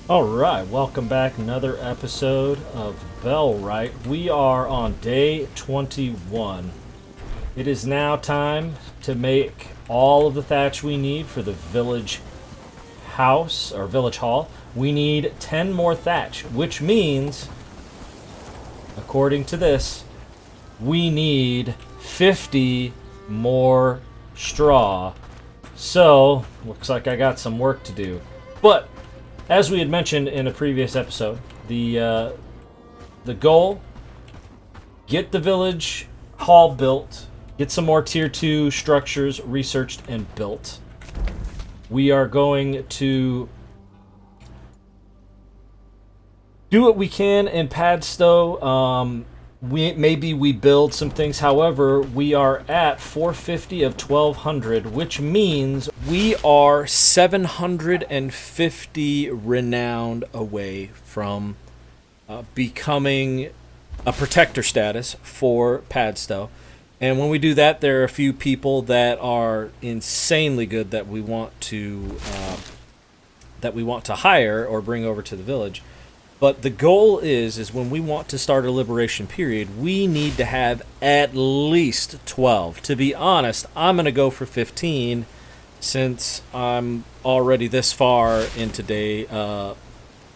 Alright, welcome back. Another episode of Bellwright. We are on day 21. It is now time to make all of the thatch we need for the village house, or village hall. We need 10 more thatch, which means, according to this, we need 50 more straw. So, looks like I got some work to do. But as we had mentioned in a previous episode, the goal: get the village hall built, get some more tier 2 structures researched and built. We are going to do what we can in Padstow. Maybe we build some things. However, we are at 450 of 1200, which means we are 750 renowned away from becoming a protector status for Padstow. And when we do that, there are a few people that are insanely good that we want to hire or bring over to the village. But the goal is when we want to start a liberation period, we need to have at least 12. To be honest, I'm going to go for 15 since I'm already this far into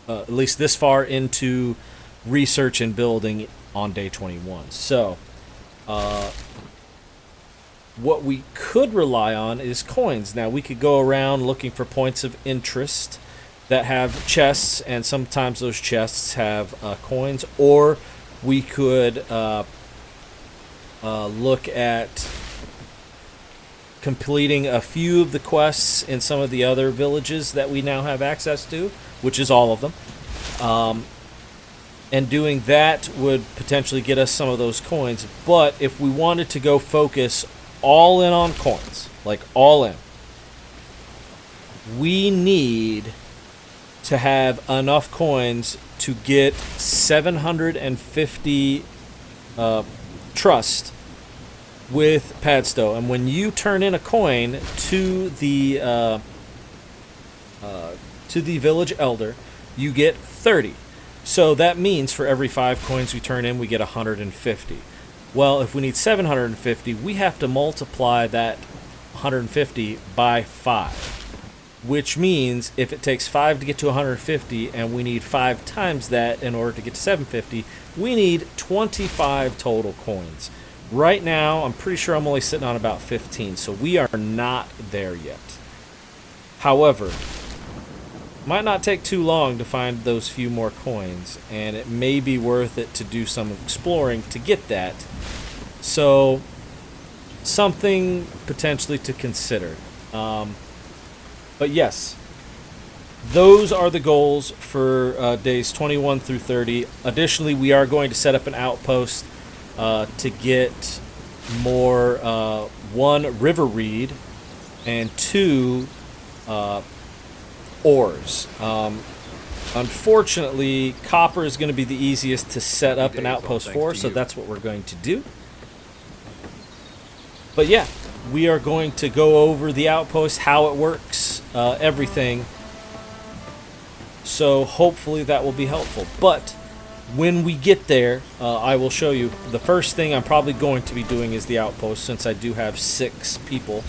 at least this far into research and building on day 21. So, what we could rely on is coins. Now, we could go around looking for points of interest that have chests, and sometimes those chests have coins, or we could look at completing a few of the quests in some of the other villages that we now have access to, which is all of them. And doing that would potentially get us some of those coins. But if we wanted to go focus all in on coins, like all in, we need to have enough coins to get 750 trust with Padstow. And when you turn in a coin to the village elder, you get 30. So that means for every 5 coins we turn in, we get 150. Well, if we need 750, we have to multiply that 150 by 5. Which means if it takes 5 to get to 150 and we need 5 times that in order to get to 750, we need 25 total coins. Right now, I'm pretty sure I'm only sitting on about 15, so we are not there yet. However, might not take too long to find those few more coins, and it may be worth it to do some exploring to get that. So, something potentially to consider. But yes, those are the goals for days 21 through 30. Additionally, we are going to set up an outpost to get more, 1, river reed, and 2, ores. Unfortunately, copper is going to be the easiest to set up an outpost for, so that's what we're going to do. But yeah, we are going to go over the outpost, how it works, everything. So hopefully that will be helpful. But when we get there, I will show you. The first thing I'm probably going to be doing is the outpost, since I do have 6 people.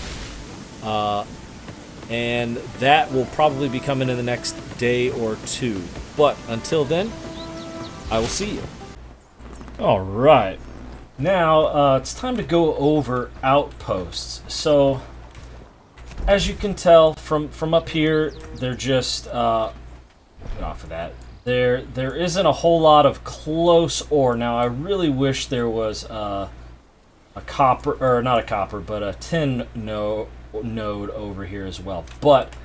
And that will probably be coming in the next day or 2. But until then, I will see you. All right. Now, it's time to go over outposts. So, as you can tell from up here, they're just, get off of that. There isn't a whole lot of close ore. Now, I really wish there was a copper, or not a copper, but a tin node over here as well. But,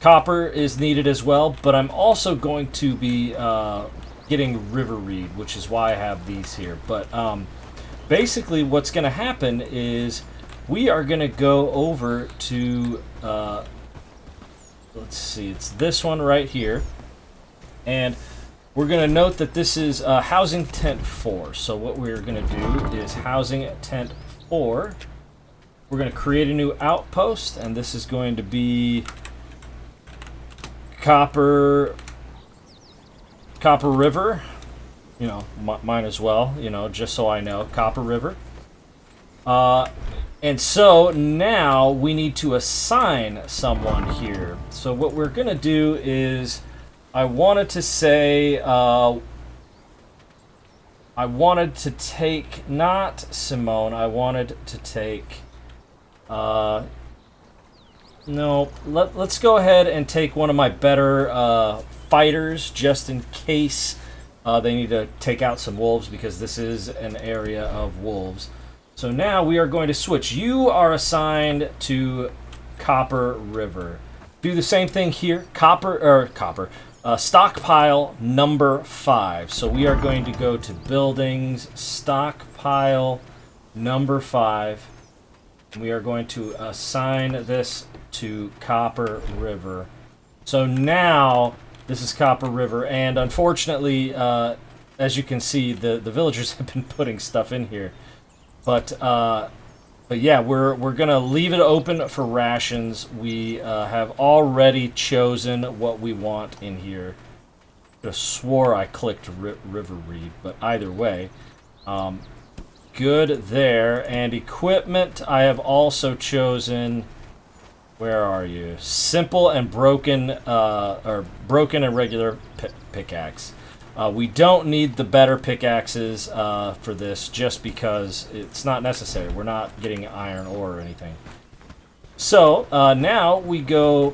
copper is needed as well, but I'm also going to be, getting river reed, which is why I have these here. But basically what's going to happen is we are going to go over to let's see, it's this one right here, and we're going to note that this is housing tent 4. So what we're going to do is housing tent 4. We're going to create a new outpost, and this is going to be Copper River. You know, mine as well. You know, just so I know, Copper River. And so now we need to assign someone here. So what we're gonna do is, I wanted to say, I wanted to take, not Simone, I wanted to take, no, let's go ahead and take one of my better fighters, just in case they need to take out some wolves, because this is an area of wolves. So now we are going to switch. You are assigned to Copper River. Do the same thing here. Stockpile number 5. So we are going to go to buildings, stockpile number 5. And we are going to assign this to Copper River. So now this is Copper River, and unfortunately, as you can see, the villagers have been putting stuff in here. But yeah, we're gonna leave it open for rations. We have already chosen what we want in here. I swore I clicked River Reed, but either way, good there. And equipment, I have also chosen. Where are you? Simple and broken, or broken and regular pickaxe. We don't need the better pickaxes for this, just because it's not necessary. We're not getting iron ore or anything. So now we go,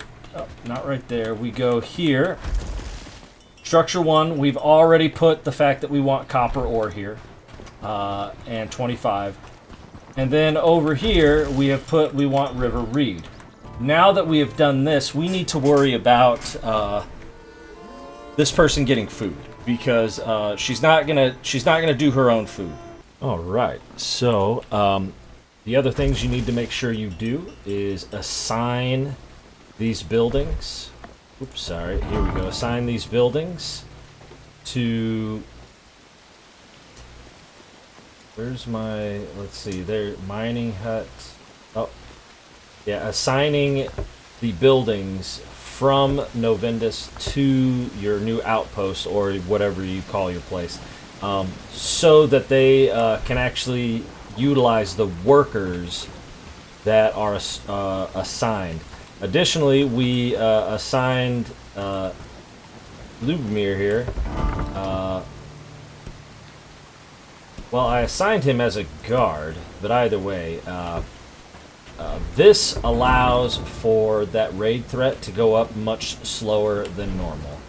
not right there, we go here. Structure 1, we've already put the fact that we want copper ore here, and 25. And then over here we have put we want river reed. Now that we have done this, we need to worry about this person getting food, because she's not gonna do her own food. All right. So the other things you need to make sure you do is assign these buildings. Oops, sorry. Here we go. Assign these buildings to. Where's my? Let's see. There, mining hut. Oh, yeah. Assigning the buildings from Novendus to your new outpost, or whatever you call your place, so that they can actually utilize the workers that are assigned. Additionally, we assigned Lubomir here. Well, I assigned him as a guard, but either way, this allows for that raid threat to go up much slower than normal.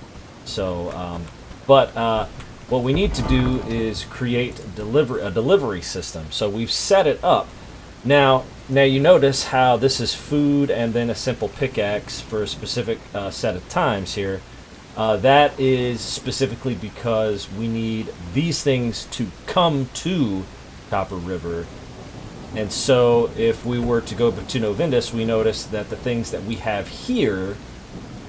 So, what we need to do is create a delivery system. So we've set it up. Now you notice how this is food and then a simple pickaxe for a specific set of times here. That is specifically because we need these things to come to Copper River. And so if we were to go to Novendus, we notice that the things that we have here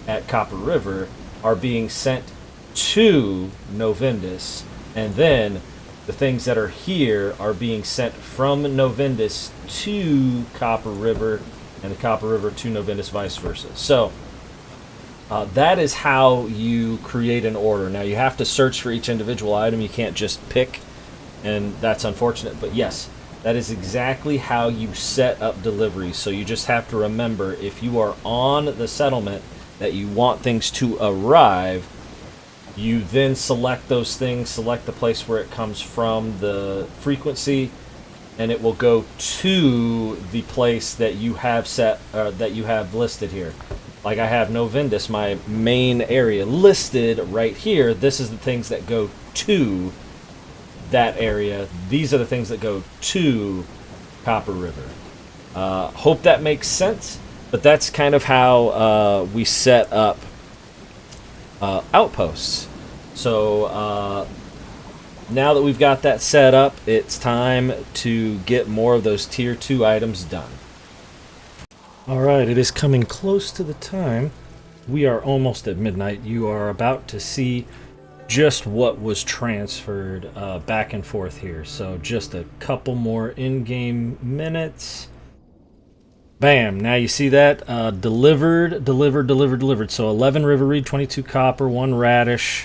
at Copper River are being sent to Novendus, and then the things that are here are being sent from Novendus to Copper River, and the Copper River to Novendus, vice versa. So that is how you create an order. Now you have to search for each individual item. You can't just pick, and that's unfortunate, but yes, that is exactly how you set up deliveries. So you just have to remember, if you are on the settlement that you want things to arrive, you then select those things, select the place where it comes from, the frequency, and it will go to the place that you have set, that you have listed here. Like I have Novendus, my main area, listed right here. This is the things that go to that area. These are the things that go to Copper River. Hope that makes sense, but that's kind of how we set up outposts. So now that we've got that set up, it's time to get more of those tier 2 items done. Alright, it is coming close to the time. We are almost at midnight. You are about to see just what was transferred back and forth here. So just a couple more in-game minutes. Bam! Now you see that delivered. So 11 river reed, 22 copper, 1 radish,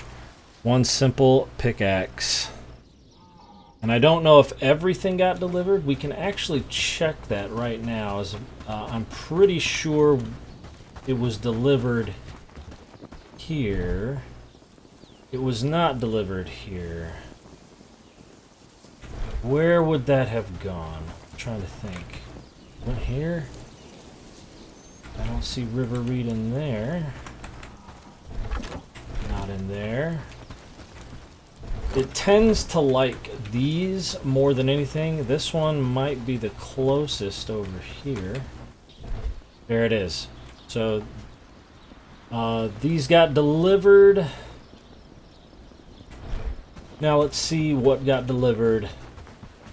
1 simple pickaxe. And I don't know if everything got delivered. We can actually check that right now. I'm pretty sure it was delivered here. It was not delivered here. Where would that have gone? I'm trying to think. Went here? I don't see river reed in there. Not in there. It tends to like these more than anything. This one might be the closest over here. There it is. So these got delivered. Now let's see what got delivered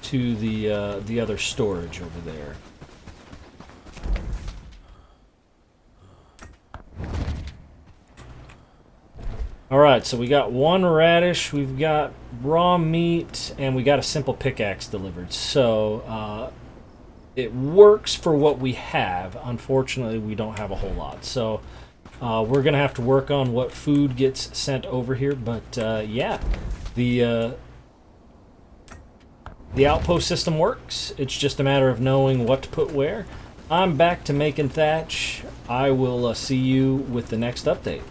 to the other storage over there. Alright, so we got 1 radish, we've got raw meat, and we got a simple pickaxe delivered. So, it works for what we have. Unfortunately, we don't have a whole lot. So, we're going to have to work on what food gets sent over here. But, yeah, the outpost system works. It's just a matter of knowing what to put where. I'm back to making thatch. I will see you with the next update.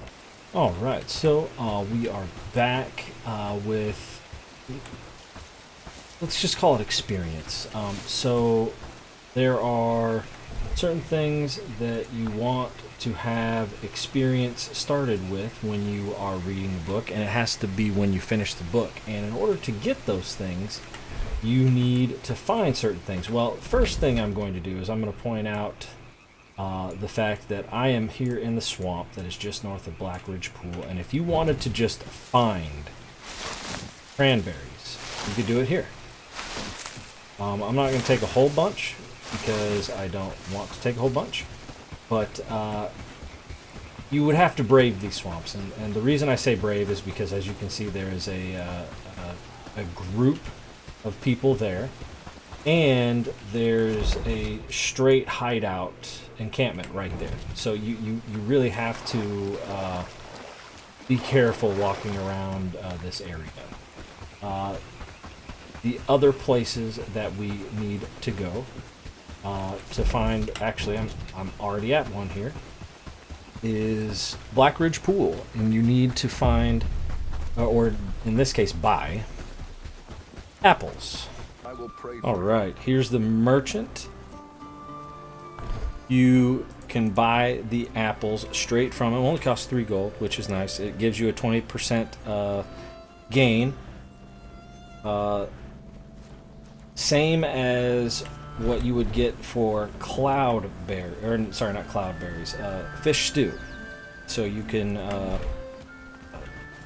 Alright, so we are back with, let's just call it experience. So there are certain things that you want to have experience started with when you are reading the book, and it has to be when you finish the book. And in order to get those things, you need to find certain things. Well, first thing I'm going to do is I'm going to point out the fact that I am here in the swamp that is just north of Black Ridge Pool, and if you wanted to just find cranberries, you could do it here. I'm not going to take a whole bunch because I don't want to take a whole bunch, but you would have to brave these swamps, and the reason I say brave is because, as you can see, there is a group of people there, and there's a straight hideout encampment right there. So you really have to be careful walking around this area. The other places that we need to go to find, actually I'm already at one here, is Black Ridge Pool, and you need to find, or in this case buy, apples. Alright, here's the merchant. You can buy the apples straight from him. It only costs 3 gold, which is nice. It gives you a 20% gain. Same as what you would get for cloudberry, or sorry, not cloudberries, fish stew. So you can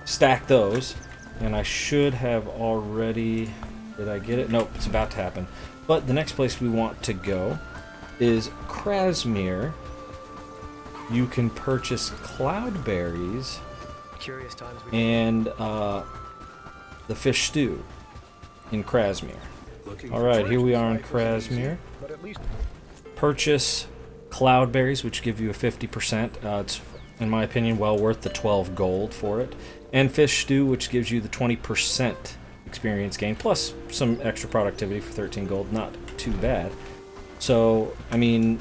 stack those, and I should have already. Did I get it? Nope, it's about to happen. But the next place we want to go is Krasmir. You can purchase cloudberries and the fish stew in Krasmir. Alright, here we are in Krasmir. Purchase cloudberries, which give you a 50%. It's, in my opinion, well worth the 12 gold for it. And fish stew, which gives you the 20% experience gain, plus some extra productivity for 13 gold. Not too bad. So, I mean,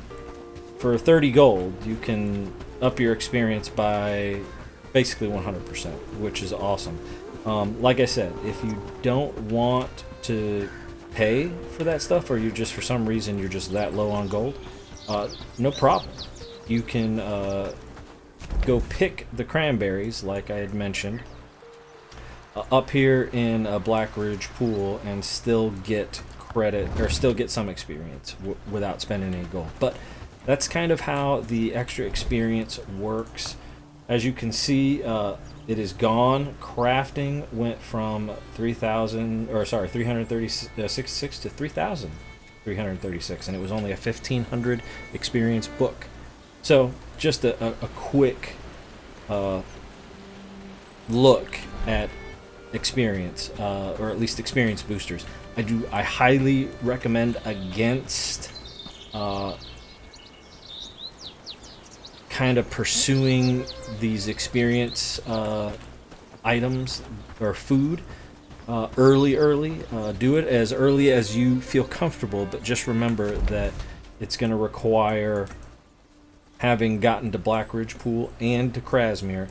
for 30 gold, you can up your experience by basically 100%, which is awesome. Like I said, if you don't want to pay for that stuff, or you just, for some reason, you're just that low on gold, no problem. You can go pick the cranberries, like I had mentioned, up here in Black Ridge Pool, and still get credit, or still get some experience without spending any gold. But that's kind of how the extra experience works. As you can see, it is gone. Crafting went from 336 to 3,336, and it was only a 1,500 experience book. So just a quick look at experience, or at least experience boosters. I highly recommend against kind of pursuing these experience items or food early. Do it as early as you feel comfortable, but just remember that it's going to require having gotten to Black Ridge Pool and to Krasmere.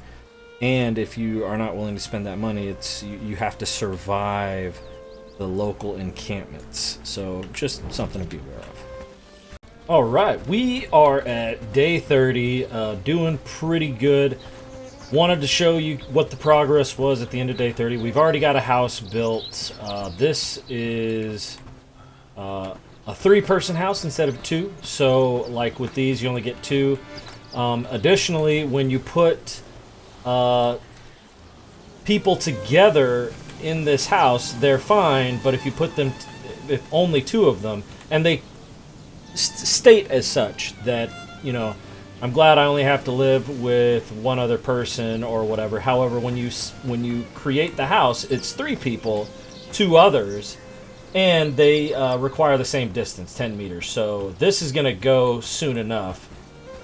And if you are not willing to spend that money, it's you have to survive the local encampments. So just something to be aware of. All right, we are at day 30, doing pretty good. Wanted to show you what the progress was at the end of day 30. We've already got a house built. This is a 3-person house instead of 2. So like with these, you only get 2. Additionally, when you put people together in this house, they're fine. But if you put them, if only 2 of them, and they state as such that, you know, I'm glad I only have to live with 1 other person or whatever. However, when you create the house, it's 3 people, 2 others, and they require the same distance, 10 meters. So this is going to go soon enough.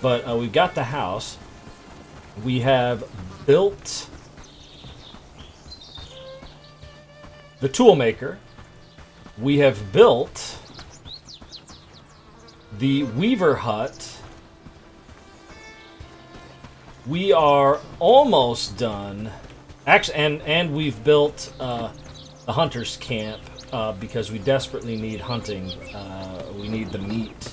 But we've got the house. We have built the toolmaker. We have built the Weaver hut. We are almost done. Actually, and we've built the hunter's camp because we desperately need hunting. We need the meat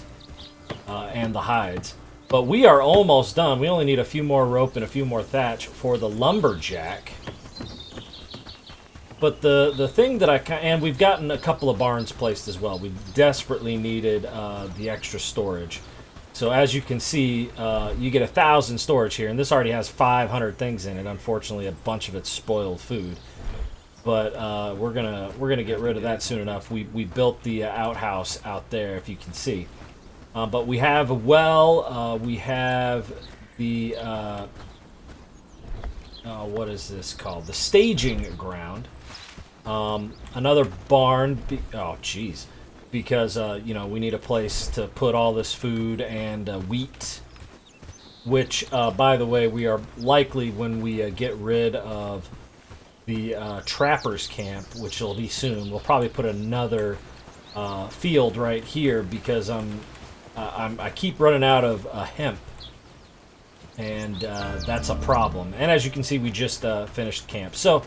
and the hides. But we are almost done. We only need a few more rope and a few more thatch for the lumberjack. But the thing that and we've gotten a couple of barns placed as well. We desperately needed the extra storage. So as you can see, you get 1,000 storage here, and this already has 500 things in it. Unfortunately, a bunch of it's spoiled food. But we're gonna get rid of that soon enough. We built the outhouse out there, if you can see. But we have a well. We have the what is this called? The staging ground. Another barn. Oh, jeez. Because, you know, we need a place to put all this food and wheat. Which, by the way, we are likely, when we get rid of the trapper's camp, which will be soon, we'll probably put another field right here because I keep running out of hemp. And that's a problem. And as you can see, we just finished camp. So,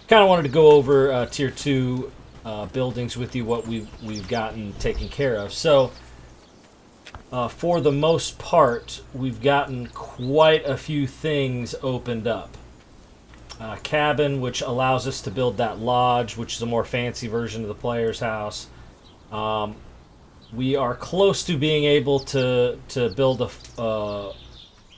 kind of wanted to go over tier 2 buildings with you, what we've gotten taken care of. So for the most part, we've gotten quite a few things opened up. Cabin, which allows us to build that lodge, which is a more fancy version of the player's house. We are close to being able to build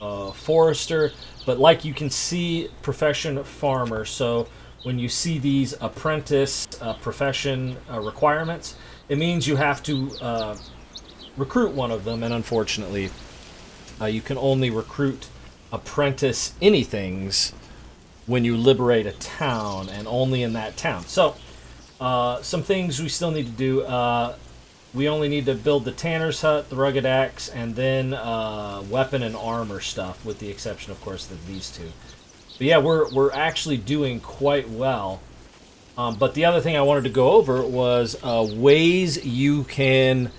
a forester, but like you can see, profession farmer. So when you see these apprentice profession requirements, it means you have to recruit one of them, and unfortunately, you can only recruit apprentice anythings when you liberate a town, and only in that town. So, some things we still need to do. We only need to build the tanner's hut, the rugged axe, and then weapon and armor stuff, with the exception, of course, of these 2. But yeah, we're actually doing quite well. But the other thing I wanted to go over was ways you can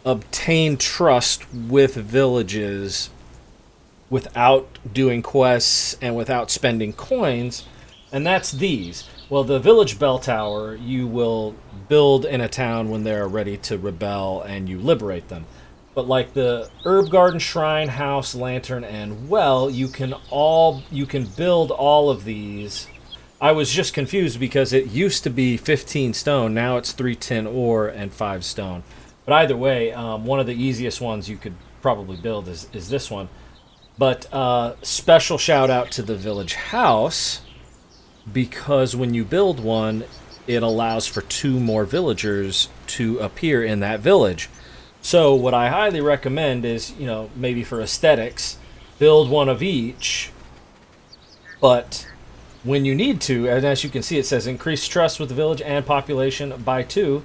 obtain trust with villages without doing quests and without spending coins, and that's these. Well, the village bell tower you will build in a town when they're ready to rebel and you liberate them. But like the herb garden, shrine, house, lantern, and well, you can build all of these. I was just confused because it used to be 15 stone, now it's 3 tin ore and 5 stone. But either way, one of the easiest ones you could probably build is this one. But special shout out to the village house, because when you build one, it allows for 2 more villagers to appear in that village. So what I highly recommend is, you know, maybe for aesthetics, build one of each. But when you need to, and as you can see, it says increase trust with the village and population by 2.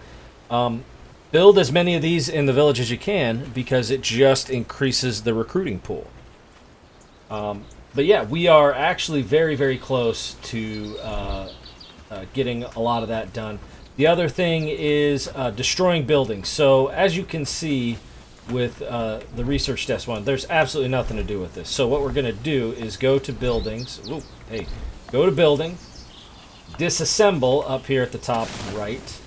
build as many of these in the village as you can because it just increases the recruiting pool. But yeah, we are actually very, very close to getting a lot of that done. The other thing is destroying buildings. So as you can see with the research desk one, there's absolutely nothing to do with this. So what we're going to do is go to buildings. Ooh, hey, go to building, disassemble up here at the top right.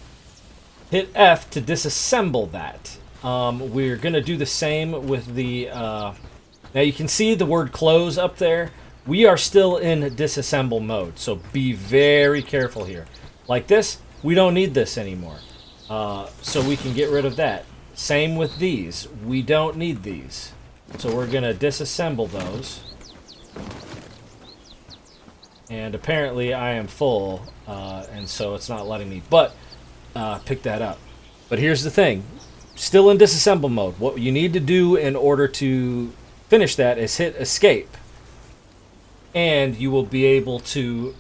Hit F to disassemble that. We're going to do the same with the... now you can see the word close up there. We are still in disassemble mode, so be very careful here. Like this, we don't need this anymore. So we can get rid of that. Same with these. We don't need these. So we're going to disassemble those. And apparently I am full, and so it's not letting me but pick that up. But here's the thing. Still in disassemble mode. What you need to do in order to finish that is hit escape. And you will be able to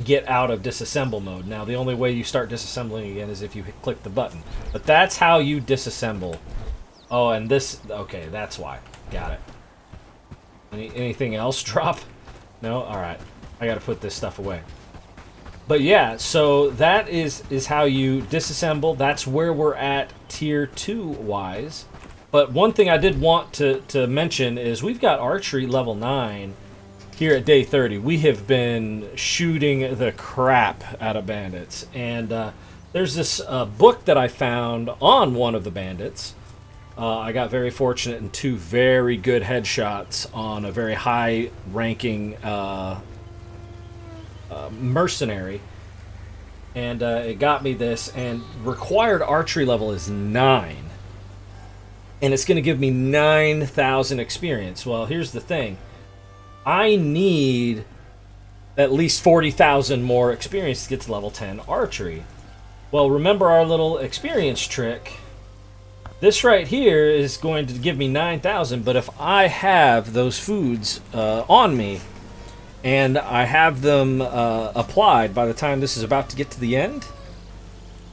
get out of disassemble mode. Now, the only way you start disassembling again is if you click the button. But that's how you disassemble. Oh, and this... Okay, that's why. Got it. Anything else drop? No? Alright. I gotta put this stuff away. But yeah, so that is how you disassemble. That's where we're at tier 2-wise. But one thing I did want to mention is we've got archery level 9 here at day 30. We have been shooting the crap out of bandits. And there's this book that I found on one of the bandits. I got very fortunate in 2 very good headshots on a very high-ranking mercenary. And it got me this. And required archery level is 9. And it's going to give me 9,000 experience. Well, here's the thing. I need at least 40,000 more experience to get to level 10 archery. Well, remember our little experience trick. This right here is going to give me 9,000, but if I have those foods on me, and I have them applied by the time this is about to get to the end,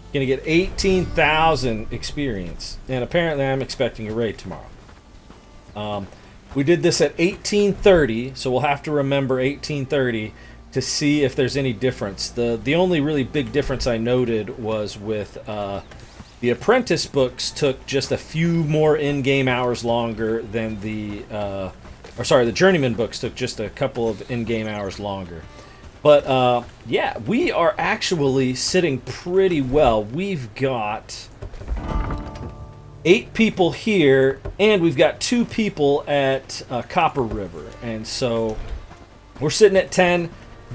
I'm going to get 18,000 experience. And apparently I'm expecting a raid tomorrow. We did this at 1830, so we'll have to remember 1830 to see if there's any difference. The only really big difference I noted was with the Apprentice books took just a few more in-game hours longer than the Journeyman books took just a couple of in-game hours longer. But yeah, we are actually sitting pretty well. We've got 8 people here, and we've got 2 people at Copper River. And so we're sitting at 10,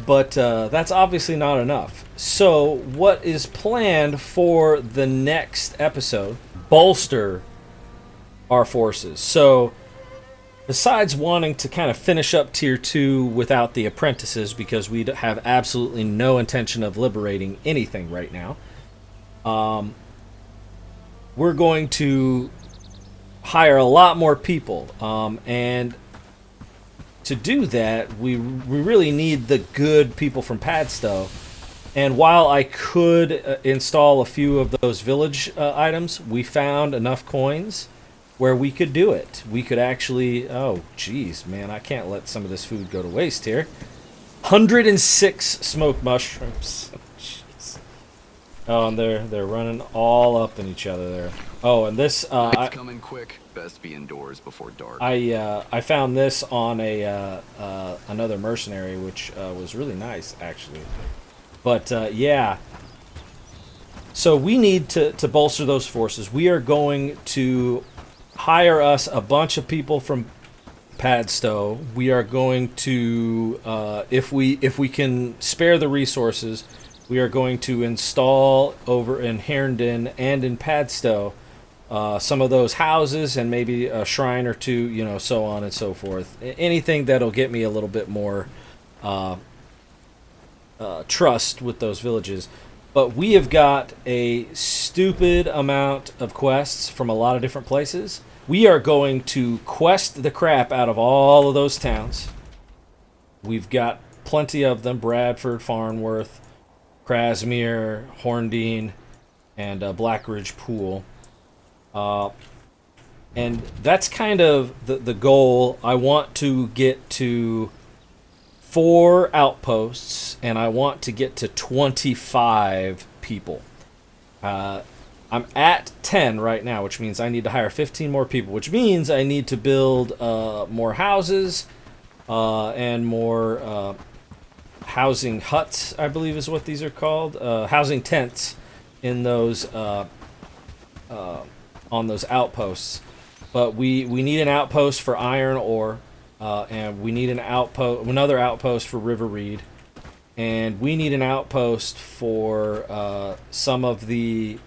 but that's obviously not enough. So what is planned for the next episode? Bolster our forces. So besides wanting to kind of finish up tier 2 without the apprentices, because we have absolutely no intention of liberating anything right now, we're going to hire a lot more people. And to do that, we really need the good people from Padstow. And while I could install a few of those village items, we found enough coins where we could do it. We could actually... Oh, geez, man, I can't let some of this food go to waste here. 106 smoked mushrooms. Jeez. Oh, and they're running all up in each other there. Oh, and this... it's coming quick. Best be indoors before dark. I found this on a another mercenary, which was really nice, actually. But, yeah. So we need to bolster those forces. We are going to hire us a bunch of people from Padstow. We are going to, if we can spare the resources, we are going to install over in Herndon and in Padstow some of those houses and maybe a shrine or 2, you know, so on and so forth. Anything that'll get me a little bit more trust with those villages. But we have got a stupid amount of quests from a lot of different places. We are going to quest the crap out of all of those towns. We've got plenty of them. Bradford, Farnworth, Krasmere, Horndean, and Blackridge Pool. And that's kind of the goal. I want to get to 4 outposts, and I want to get to 25 people. I'm at 10 right now, which means I need to hire 15 more people, which means I need to build more houses and more housing huts, I believe is what these are called. Housing tents in those on those outposts. But we need an outpost for iron ore, and we need another outpost for river reed, and we need an outpost for some of the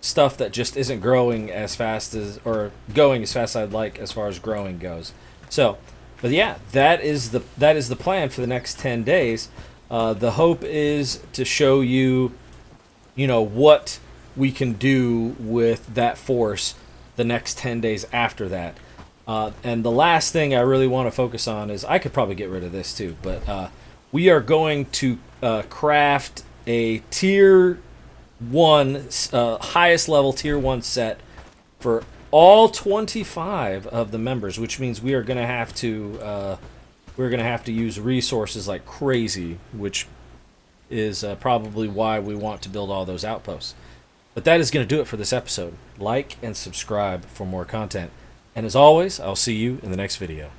stuff that just isn't growing as fast as, or going as fast as I'd like as far as growing goes. So, but yeah, that is the plan for the next 10 days. The hope is to show you, what we can do with that force the next 10 days after that. And the last thing I really want to focus on is, I could probably get rid of this too, but we are going to craft a tier 1, highest level tier 1 set for all 25 of the members, which means we are going to have to use resources like crazy, which is probably why we want to build all those outposts. But that is going to do it for this episode. Like and subscribe for more content. And as always, I'll see you in the next video.